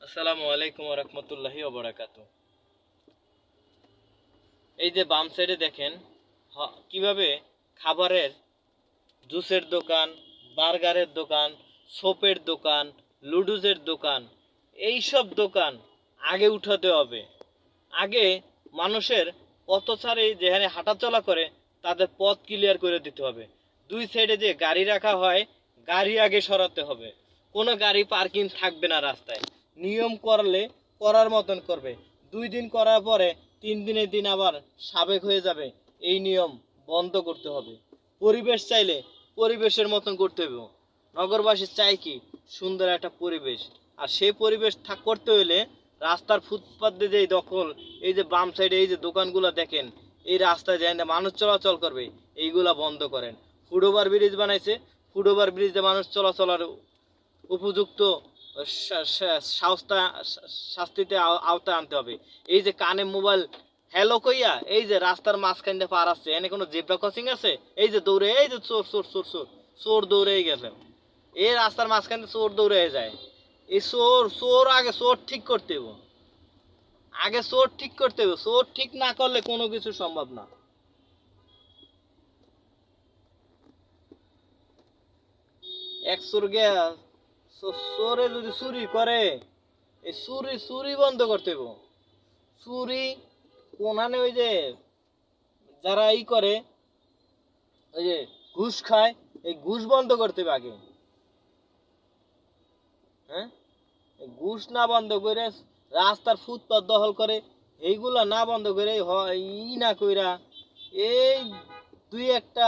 আসসালামু আলাইকুম রহমতুল্লাহি ওবরাকাতু। এই যে বাম সাইডে দেখেন কিভাবে খাবারের, জুসের দোকান, বার্গারের দোকান, সোপের দোকান, লুডুসের দোকান, এই সব দোকান আগে উঠাতে হবে। আগে মানুষের পথচারী যেখানে হাঁটাচলা করে তাদের পথ ক্লিয়ার করে দিতে হবে। দুই সাইডে যে গাড়ি রাখা হয়, গাড়ি আগে সরাতে হবে। কোনো গাড়ি পার্কিং থাকবে না রাস্তায়। নিয়ম করলে করার মতন করবে। 2 দিন করার পরে 3 দিনের দিন আবার সাবেক হয়ে যাবে। এই নিয়ম বন্ধ করতে হবে। পরিবেশ চাইলে পরিবেশের মতন করতে হবে। নগরবাসী চাই কি সুন্দর একটা পরিবেশ, আর সেই পরিবেশ করতে হইলে রাস্তার ফুটপাত দিয়ে যে দখল, এই যে বাম সাইডে এই যে দোকানগুলো দেখেন, এই রাস্তায় যায় না মানুষ চলাচল করবে, এইগুলা বন্ধ করেন। ফুটওভার ব্রিজ বানাইছে, ফুটওভার ব্রিজে মানুষ চলাচলের উপযুক্ত শাস্তিতে আওতায় আনতে হবে। এই যে কানে মোবাইল হ্যালো কইয়া এই যে রাস্তার মাঝখান দিয়ে পার আসছে, এনে কোনো জেব্রা ক্রসিং আছে? এই যে দৌড়ে, এই যে চোর চোর চোর চোর চোর দৌড়ে গেছে, এই রাস্তার মাঝখান দিয়ে চোর দৌড়ে যায়। এই চোর চোর আগে চোর ঠিক করতে হবে। আগে চোর ঠিক করতে হবে। চোর ঠিক না করলে কোনো কিছু সম্ভব না। এক চোর গিয়া চোরে যদি চুরি করে, এই চুরি চুরি বন্ধ করতে হবে। চুরি কোনানে ওই যে যারা ই করে, ওই যে ঘুষ খায়, এই ঘুষ বন্ধ করতে হবে আগে। হ্যাঁ, ঘুষ না বন্ধ করে রাস্তার ফুটপাত দখল করে, এইগুলা না বন্ধ করে ই না কইরা এই দুই একটা